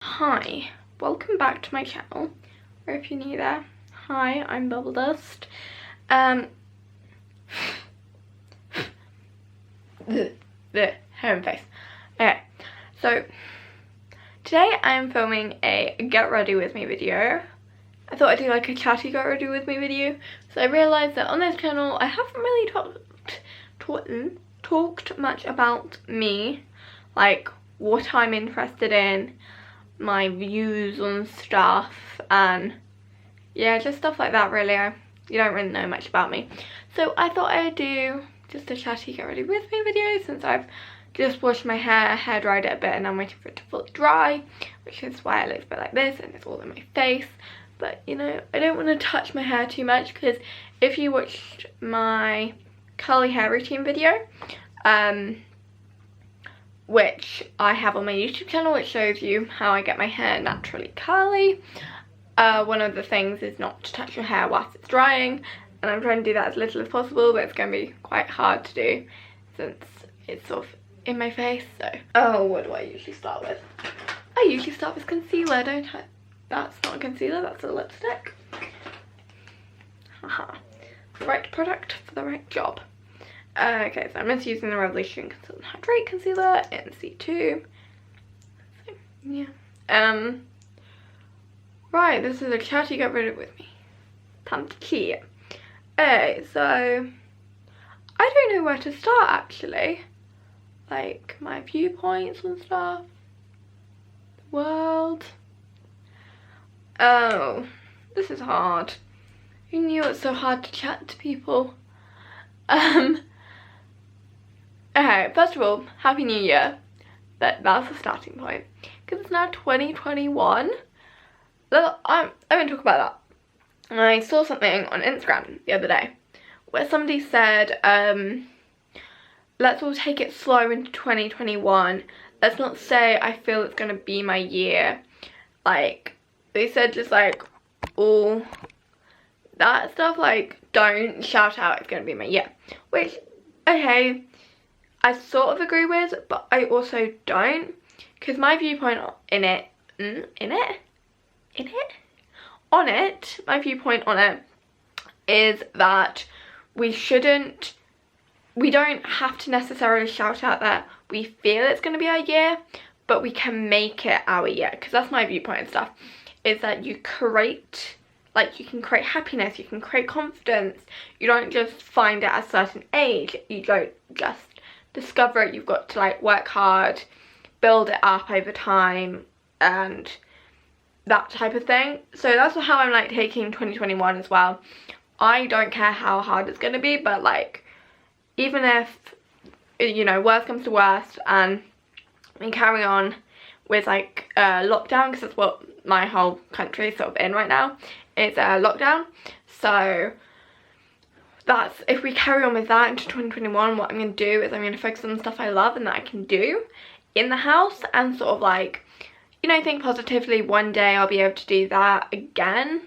Hi, welcome back to my channel, or if you're new there, hi, I'm BubbleDust. The hair and face. Okay, so today I am filming a get ready with me video. I thought I'd do like a chatty get ready with me video, so I realised that on this channel I haven't really talked much about me, like what I'm interested in, my views on stuff, and yeah, just stuff like that really. You don't really know much about me, so I thought I'd do just a chatty get ready with me video since I've just washed my hair dried it a bit and I'm waiting for it to fully dry, which is why it looks a bit like this and it's all in my face. But you know, I don't want to touch my hair too much, because if you watched my curly hair routine video, which I have on my YouTube channel, which shows you how I get my hair naturally curly, one of the things is not to touch your hair whilst it's drying, and I'm trying to do that as little as possible, but it's going to be quite hard to do since it's sort of in my face. So, oh, what do I usually start with? I usually start with concealer, don't I? That's not a concealer, that's a lipstick. Haha. The right product for the right job. Okay, so I'm just using the Revolution Conceal and Hydrate Concealer in C2. So, yeah. Right, this is a chatty get rid of with me. Time to cheat. Okay, so I don't know where to start actually. Like my viewpoints and stuff. The world. Oh, this is hard. Who knew it's so hard to chat to people? Okay, first of all, Happy New Year. That's the starting point. Because it's now 2021. I'm going to talk about that. I saw something on Instagram the other day where somebody said, let's all take it slow into 2021. Let's not say I feel it's going to be my year. Like, they said just like all that stuff, like don't shout out it's going to be my year. Which, okay, I sort of agree with, but I also don't. Because my viewpoint my viewpoint on it is that we don't have to necessarily shout out that we feel it's going to be our year, but we can make it our year. Because that's my viewpoint and stuff, is that you can create happiness, you can create confidence. You don't just find it at a certain age, you don't just discover it, you've got to like work hard, build it up over time, and that type of thing. So that's how I'm like taking 2021 as well. I don't care how hard it's going to be, but like even if, you know, worst comes to worst and we carry on with like lockdown, because that's what my whole country is sort of in right now, is lockdown. So that's, if we carry on with that into 2021, what I'm going to do is I'm going to focus on stuff I love and that I can do in the house, and sort of like, you know, think positively. One day I'll be able to do that again,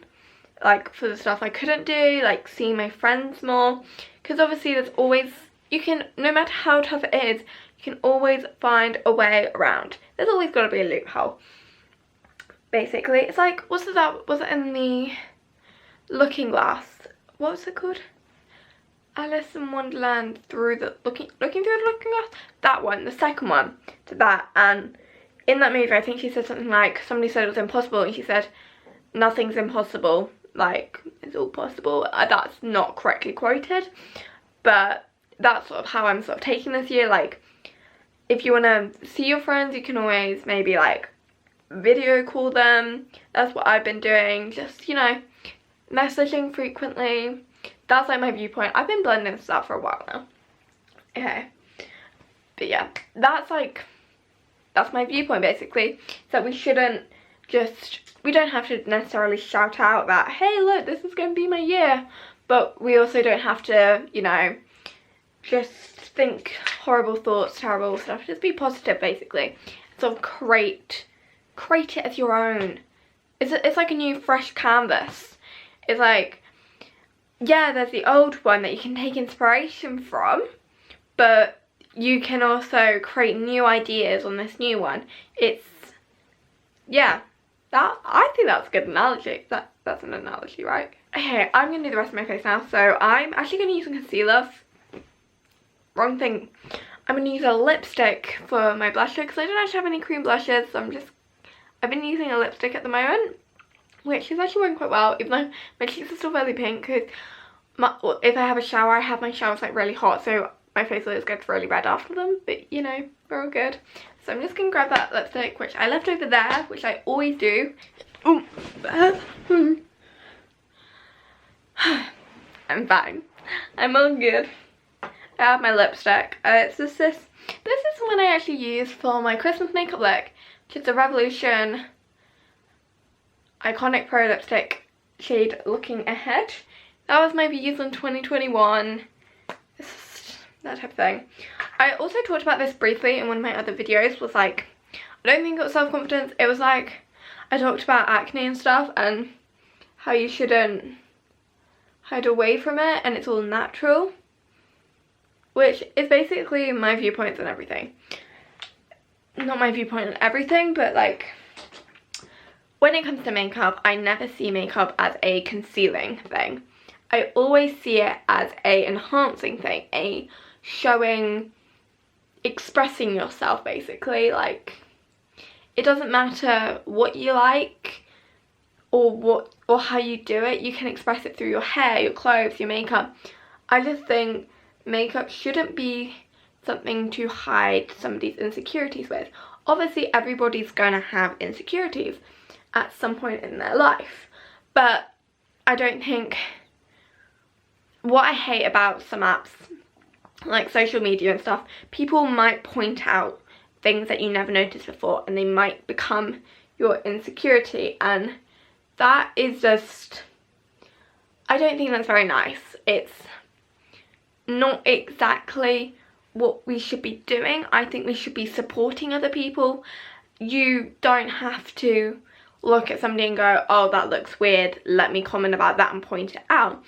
like for the stuff I couldn't do, like seeing my friends more, because obviously there's always, you can, no matter how tough it is, you can always find a way around. There's always got to be a loophole, basically. It's like, was it in the Looking Glass, what was it called? Alice in Wonderland through the looking through the looking glass, that one, the second one to that. And in that movie I think she said something like, somebody said it was impossible and she said nothing's impossible, like it's all possible. That's not correctly quoted, but that's sort of how I'm sort of taking this year. Like if you want to see your friends, you can always maybe like video call them. That's what I've been doing, just, you know, messaging frequently. That's like my viewpoint. I've been blending this out for a while now. Okay. But yeah, that's my viewpoint basically. So we don't have to necessarily shout out that, hey look, this is going to be my year. But we also don't have to, you know, just think horrible thoughts, terrible stuff. Just be positive basically. Sort of create it as your own. It's like a new fresh canvas. It's like, yeah, there's the old one that you can take inspiration from, but you can also create new ideas on this new one. It's yeah, I think that's a good analogy. That's an analogy, right? Okay, I'm going to do the rest of my face now. So I'm actually going to use some concealer. Wrong thing. I'm going to use a lipstick for my blusher because I don't actually have any cream blushes. So I've been using a lipstick at the moment, which is actually working quite well, even though my cheeks are still fairly pink because if I have a shower, I have my showers like really hot, so my face always gets really red after them, but you know, we're all good. So I'm just going to grab that lipstick, which I left over there, which I always do. Ooh. I'm fine. I'm all good. I have my lipstick. It's just this is one I actually use for my Christmas makeup look, which is the Revolution Iconic Pro Lipstick shade Looking Ahead. That was maybe used in 2021. That type of thing. I also talked about this briefly in one of my other videos. Was like, I don't think it was self-confidence. It was like, I talked about acne and stuff and how you shouldn't hide away from it and it's all natural. Which is basically my viewpoints on everything. Not my viewpoint on everything, but like, when it comes to makeup, I never see makeup as a concealing thing. I always see it as a enhancing thing, a showing, expressing yourself basically. Like, it doesn't matter what you like or how you do it, you can express it through your hair, your clothes, your makeup. I just think makeup shouldn't be something to hide somebody's insecurities with. Obviously everybody's gonna have insecurities at some point in their life, but I don't think, what I hate about some apps like social media and stuff, people might point out things that you never noticed before and they might become your insecurity, and that is just, I don't think that's very nice. It's not exactly what we should be doing. I think we should be supporting other people. You don't have to look at somebody and go, oh, that looks weird, let me comment about that and point it out.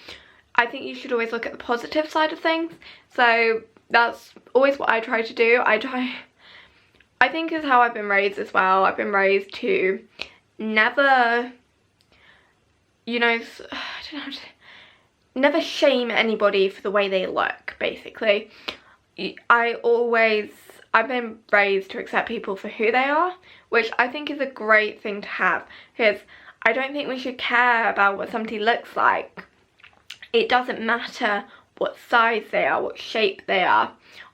I think you should always look at the positive side of things. So that's always what I try to do. I think is how I've been raised as well. I've been raised to never, you know, I don't know, never shame anybody for the way they look, basically. I've been raised to accept people for who they are, which I think is a great thing to have, because I don't think we should care about what somebody looks like. It doesn't matter what size they are, what shape they are.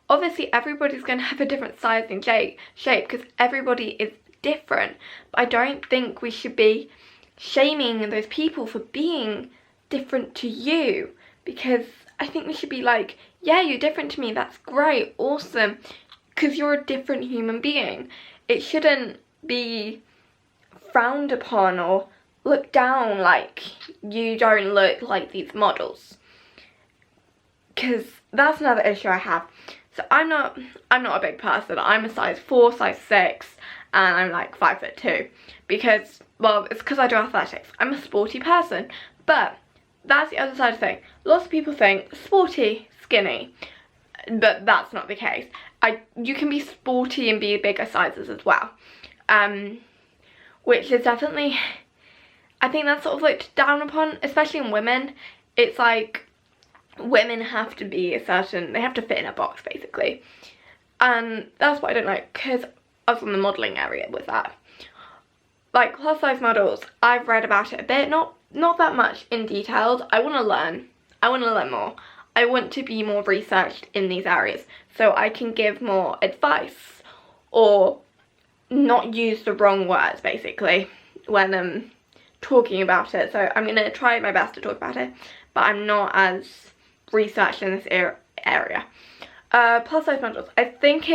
Obviously everybody's going to have a different size and shape because everybody is different, but I don't think we should be shaming those people for being different to you, because I think we should be like, yeah, you're different to me, that's great, awesome, because you're a different human being. It shouldn't be frowned upon or looked down like you don't look like these models, because that's another issue I have. So I'm not a big person. I'm a size 4, size 6, and I'm like 5'2", because, well, it's because I do athletics. I'm a sporty person, but that's the other side of the thing. Lots of people think sporty, skinny, but that's not the case. You can be sporty and be bigger sizes as well, which is definitely, I think that's sort of looked down upon, especially in women. It's like women have to be they have to fit in a box basically, and that's what I don't like, because I was in the modelling area with that. Like plus size models, I've read about it a bit, not that much in detail. I want to learn more. I want to be more researched in these areas so I can give more advice or not use the wrong words basically when I'm talking about it. So I'm going to try my best to talk about it, but I'm not as researched in this area. Plus size models, I think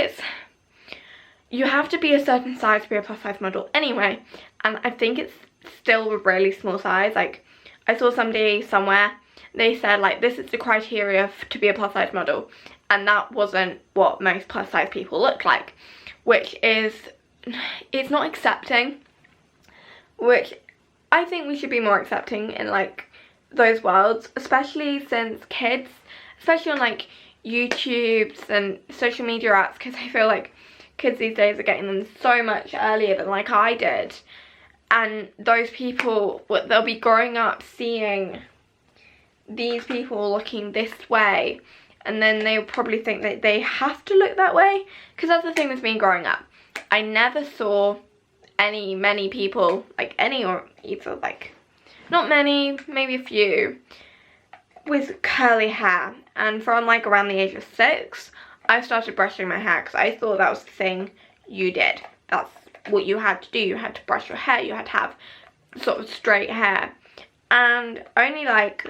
you have to be a certain size to be a plus size model anyway, and I think it's still a really small size. Like, I saw somebody somewhere, they said like, this is the criteria to be a plus size model, and that wasn't what most plus size people look like, which is, it's not accepting, which I think we should be more accepting in like those worlds, especially since kids, especially on like YouTubes and social media apps, because I feel like kids these days are getting them so much earlier than like I did. And those people, they'll be growing up seeing these people looking this way, and then they'll probably think that they have to look that way. Because that's the thing with me growing up. I never saw many people, like any, or either like, not many, maybe a few, with curly hair. And from like around the age of 6, I started brushing my hair because I thought that was the thing you did. That's what you had to do. You had to brush your hair. You had to have sort of straight hair. And only like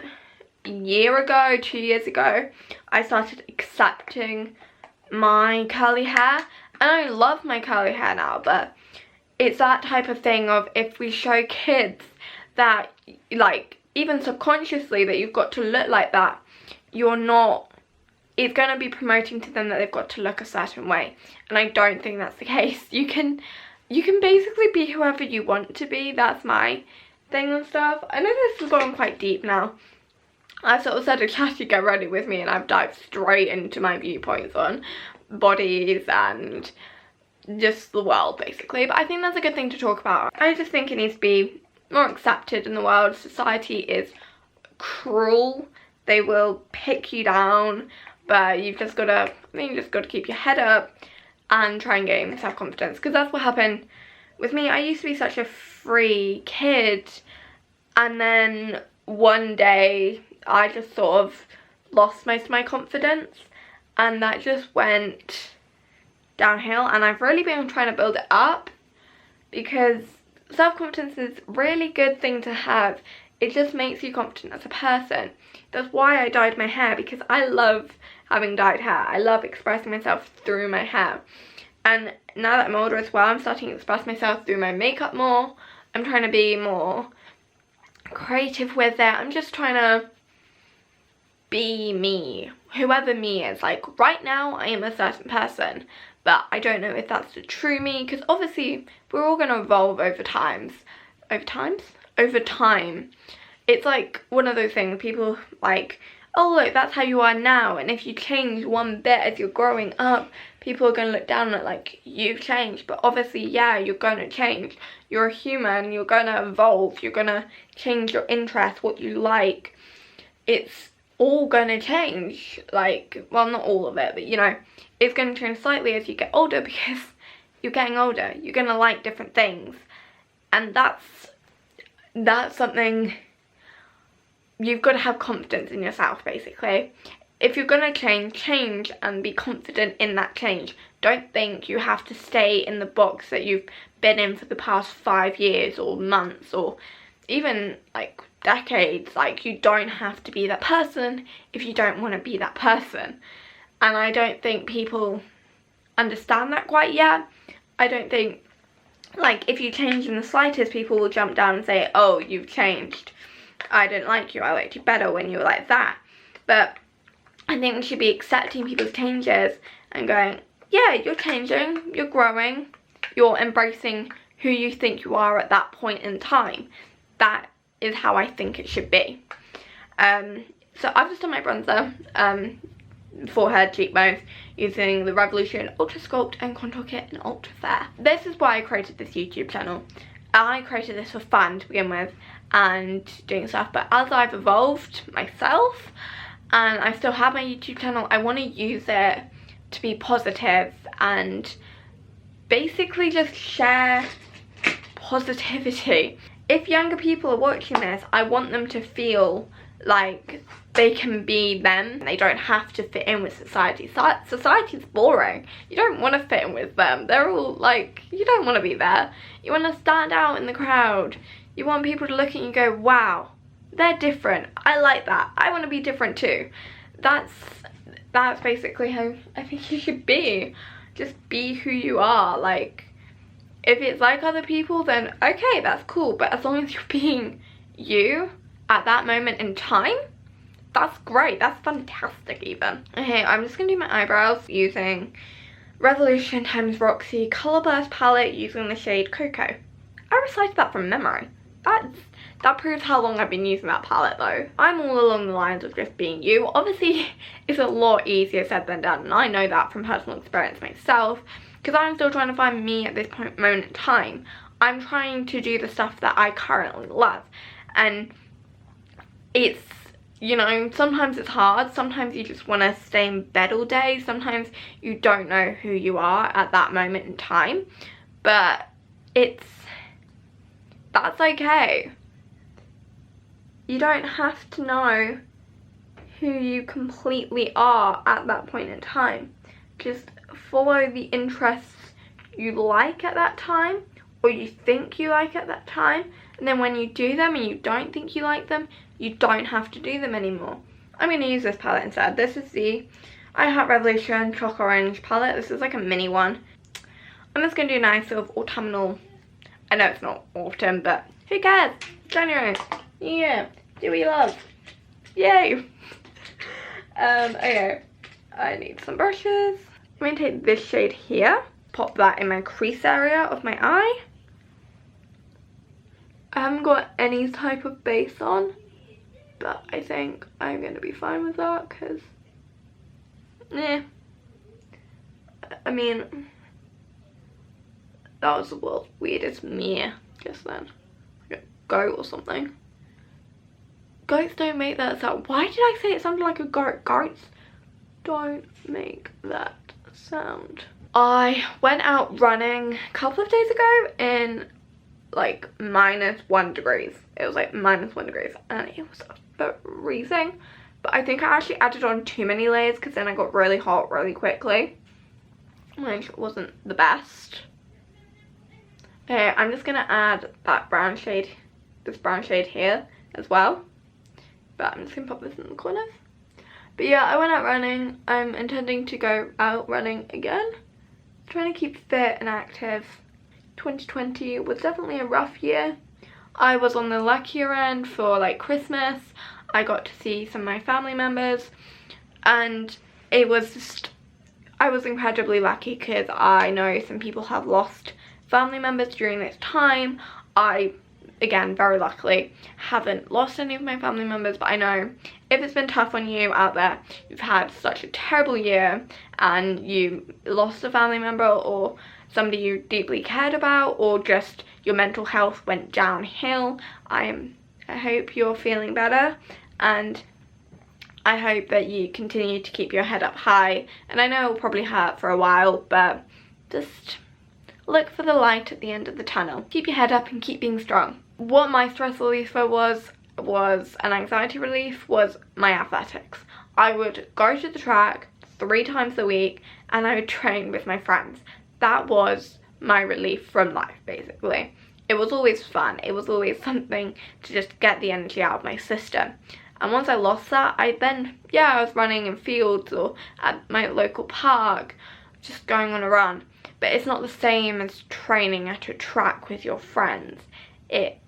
a year ago, 2 years ago, I started accepting my curly hair. And I love my curly hair now, but it's that type of thing of, if we show kids that, like, even subconsciously, that you've got to look like that, you're not, it's going to be promoting to them that they've got to look a certain way. And I don't think that's the case. You can basically be whoever you want to be. That's my thing and stuff. I know this has gone quite deep now. I sort of said a Chatty get ready with me, and I've dived straight into my viewpoints on bodies and just the world, basically. But I think that's a good thing to talk about. I just think it needs to be more accepted in the world. Society is cruel. They will pick you down, but you've just got to, keep your head up and try and gain self-confidence. Because that's what happened with me. I used to be such a free kid, and then one day I just sort of lost most of my confidence, and that just went downhill. And I've really been trying to build it up, because self-confidence is a really good thing to have. It just makes you confident as a person. That's why I dyed my hair, because I love having dyed hair. I love expressing myself through my hair. And now that I'm older as well, I'm starting to express myself through my makeup more. I'm trying to be more creative with it. I'm just trying to be me, whoever me is. Like, right now I am a certain person, but I don't know if that's the true me, because obviously we're all going to evolve over time. It's like one of those things, people like, oh look, that's how you are now, and if you change one bit as you're growing up, people are going to look down on it like you've changed. But obviously, yeah, you're going to change. You're a human, you're going to evolve, you're going to change your interests, what you like. It's all going to change. Like, well, not all of it, but you know, it's going to change slightly as you get older, because you're getting older. You're going to like different things, and that's something you've got to have confidence in yourself, basically. If you're going to change and be confident in that change. Don't think you have to stay in the box that you've been in for the past 5 years or months or even like decades. Like, you don't have to be that person if you don't want to be that person. And I don't think people understand that quite yet. I don't think, like, if you change in the slightest, people will jump down and say, oh, you've changed. I didn't like you. I liked you better when you were like that. But I think we should be accepting people's changes and going, yeah, you're changing, you're growing, you're embracing who you think you are at that point in time. That is how I think it should be. So I've just done my bronzer, forehead, cheekbones, using the Revolution Ultrasculpt and Contour Kit in Ultra Fair. This is why I created this YouTube channel. I created this for fun to begin with and doing stuff, but as I've evolved myself and I still have my YouTube channel, I want to use it to be positive and basically just share positivity. If younger people are watching this, I want them to feel like they can be them. They don't have to fit in with society. Society's boring. You don't want to fit in with them. They're all like, you don't want to be there. You want to stand out in the crowd. You want people to look at you and go, wow, they're different. I like that. I want to be different too. That's basically how I think you should be. Just be who you are. Like, if it's like other people, then okay, that's cool. But as long as you're being you at that moment in time, that's great. That's fantastic even. Okay, I'm just going to do my eyebrows using Revolution x Roxy Colorburst palette using the shade Coco. I recited that from memory. That proves how long I've been using that palette though. I'm all along the lines of just being you. Obviously, it's a lot easier said than done, and I know that from personal experience myself. because I'm still trying to find me at this moment in time. I'm trying to do the stuff that I currently love, and it's, you know, sometimes it's hard, sometimes you just want to stay in bed all day, sometimes you don't know who you are at that moment in time, but that's okay. You don't have to know who you completely are at that point in time. Just follow the interests you like at that time, or you think you like at that time, and then when you do them and you don't think you like them, you don't have to do them anymore. I'm going to use this palette instead. This is the I Heart Revolution Choc Orange palette. This is like a mini one. I'm just going to do a nice sort of autumnal, I know it's not autumn, but who cares? January. Yeah. Do we love? Yay. Okay. I need some brushes. I'm going to take this shade here. Pop that in my crease area of my eye. I haven't got any type of base on, but I think I'm going to be fine with that because, I mean, that was the world's weirdest meh just then. Like a goat or something. Goats don't make that sound. Why did I say it sounded like a goat? Goats don't make that sound. I went out running a couple of days ago in like -1 degrees. It was like -1 degrees and it was freezing, but I think I actually added on too many layers because then I got really hot really quickly, which wasn't the best. Okay, I'm just gonna add that brown shade, this brown shade here as well, but I'm just gonna pop this in the corners. But yeah, I went out running. I'm intending to go out running again, trying to keep fit and active. 2020 was definitely a rough year. I was on the luckier end for like Christmas. I got to see some of my family members, and it was just, I was incredibly lucky because I know some people have lost family members during this time. I, again, very luckily haven't lost any of my family members, but I know if it's been tough on you out there, you've had such a terrible year and you lost a family member or somebody you deeply cared about, or just your mental health went downhill, I hope you're feeling better, and I hope that you continue to keep your head up high. And I know it will probably hurt for a while, but just look for the light at the end of the tunnel. Keep your head up and keep being strong. What my stress reliever was an anxiety relief, was my athletics. I would go to the track 3 times a week and I would train with my friends. That was my relief from life, basically. It was always fun. It was always something to just get the energy out of my system. And once I lost that, I was running in fields or at my local park, just going on a run. But it's not the same as training at a track with your friends. It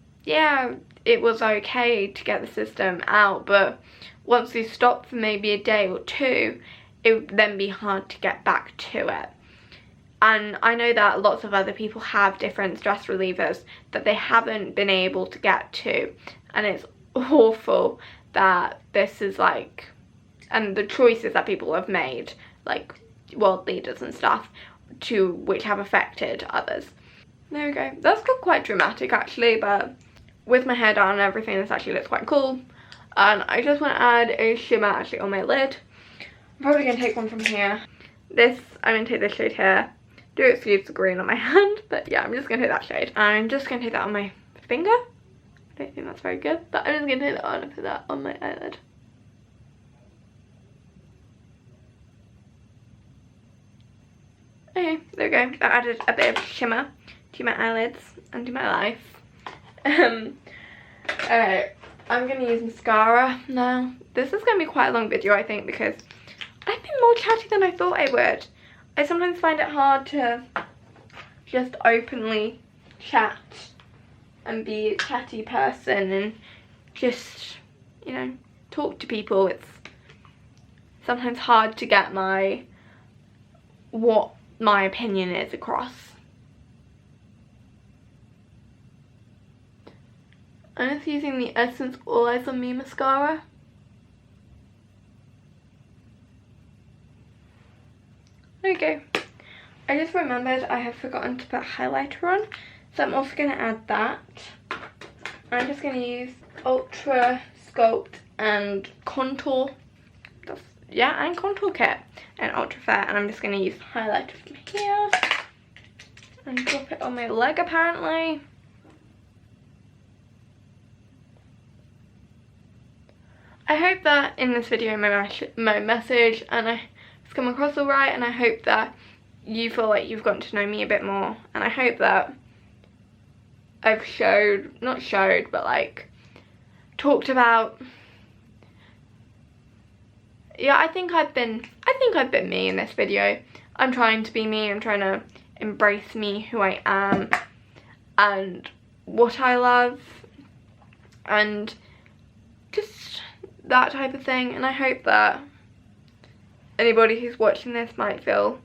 was okay to get the system out, but once you stop for maybe a day or two, it would then be hard to get back to it. And I know that lots of other people have different stress relievers that they haven't been able to get to, and it's awful that this is like, and the choices that people have made, like world leaders and stuff, to which have affected others. There we go. That's got quite dramatic actually, but with my hair down and everything, this actually looks quite cool. And I just want to add a shimmer actually on my lid. I'm probably going to take one from here. I'm going to take this shade here. Do excuse the green on my hand, but yeah, I'm just going to take that shade. I'm just going to take that on my finger. I don't think that's very good, but I'm just going to take that on and put that on my eyelid. Okay, there we go. That added a bit of shimmer to my eyelids and to my life. Alright, I'm going to use mascara now. This is going to be quite a long video, I think, because I've been more chatty than I thought I would. I sometimes find it hard to just openly chat and be a chatty person and just, you know, talk to people. It's sometimes hard to get what my opinion is across. I'm just using the Essence All Eyes on Me mascara. There we go. I just remembered I have forgotten to put highlighter on, so I'm also going to add that. I'm just going to use ultrasculpt and contour, and contour kit and ultra fair, and I'm just going to use highlighter from here and drop it on my leg apparently. I hope that in this video my message and it's come across alright, and I hope that you feel like you've gotten to know me a bit more, and I hope that I've but like talked about, yeah, I think I've been me in this video. I'm trying to be me, I'm trying to embrace me, who I am and what I love and just that type of thing, and I hope that anybody who's watching this might feel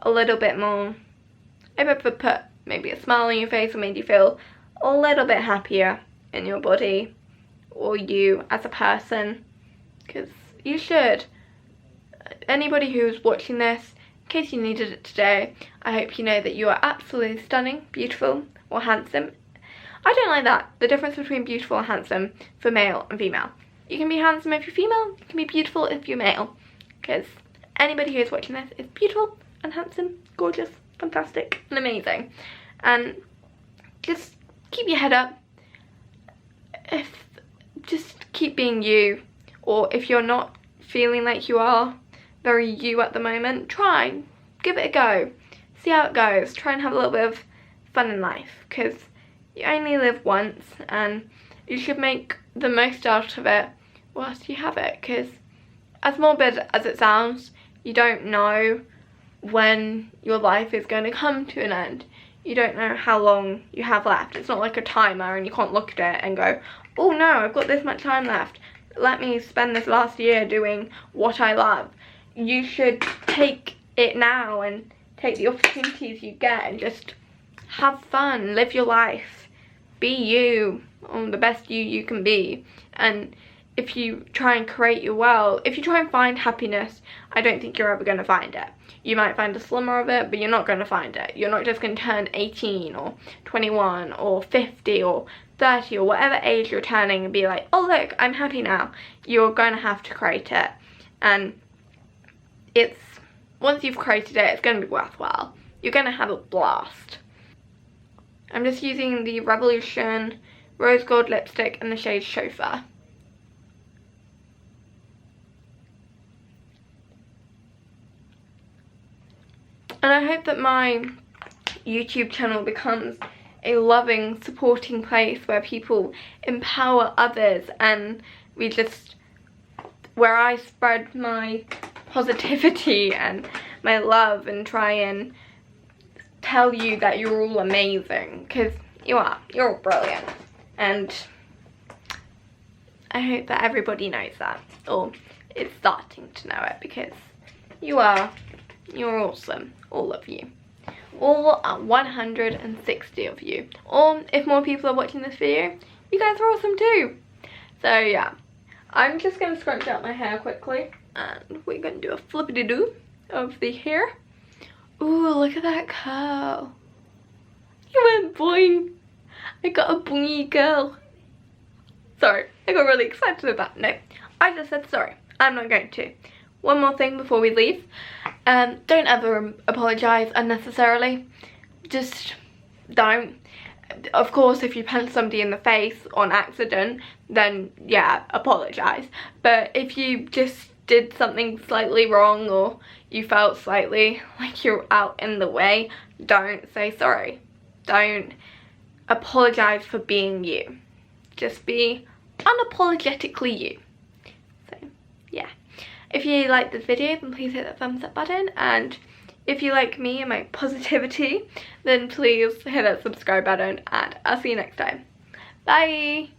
a little bit more, I hope I've put maybe a smile on your face or made you feel a little bit happier in your body or you as a person, because you should. Anybody who's watching this, in case you needed it today, I hope you know that you are absolutely stunning, beautiful or handsome. I don't like that, the difference between beautiful and handsome for male and female. You can be handsome if you're female, you can be beautiful if you're male, because anybody who's watching this is beautiful and handsome, gorgeous, fantastic and amazing. And just keep your head up. Just keep being you, or if you're not feeling like you are very you at the moment, try, give it a go, see how it goes, try and have a little bit of fun in life, because you only live once and you should make the most out of it whilst you have it, because as morbid as it sounds, you don't know when your life is going to come to an end. You don't know how long you have left. It's not like a timer and you can't look at it and go, oh no, I've got this much time left, let me spend this last year doing what I love. You should take it now and take the opportunities you get and just have fun, live your life, be you, the best you can be. And if you try and create your world, if you try and find happiness, I don't think you're ever going to find it. You might find a slimmer of it, but you're not going to find it. You're not just going to turn 18 or 21 or 50 or 30 or whatever age you're turning and be like, oh look, I'm happy now. You're going to have to create it. And once you've created it, it's going to be worthwhile. You're going to have a blast. I'm just using the Revolution Rose Gold lipstick in the shade Chauffeur. And I hope that my YouTube channel becomes a loving, supporting place where people empower others, and where I spread my positivity and my love and try and tell you that you're all amazing, because you are. You're all brilliant. And I hope that everybody knows that, or is starting to know it, because you are. You're awesome, all of you. All 160 of you. Or if more people are watching this video, you guys are awesome too. So yeah, I'm just going to scrunch out my hair quickly, and we're going to do a flippity-doo of the hair. Ooh, look at that curl. You went boing. I got a boingy girl. Sorry, I got really excited with that. No, I just said sorry. I'm not going to. One more thing before we leave. Don't ever apologise unnecessarily. Just don't. Of course, if you punch somebody in the face on accident, then yeah, apologise. But if you just did something slightly wrong, or you felt slightly like you're out in the way, don't say sorry. Don't apologise for being you. Just be unapologetically you. So yeah. If you like this video, then please hit that thumbs up button, and if you like me and my positivity, then please hit that subscribe button, and I'll see you next time. Bye!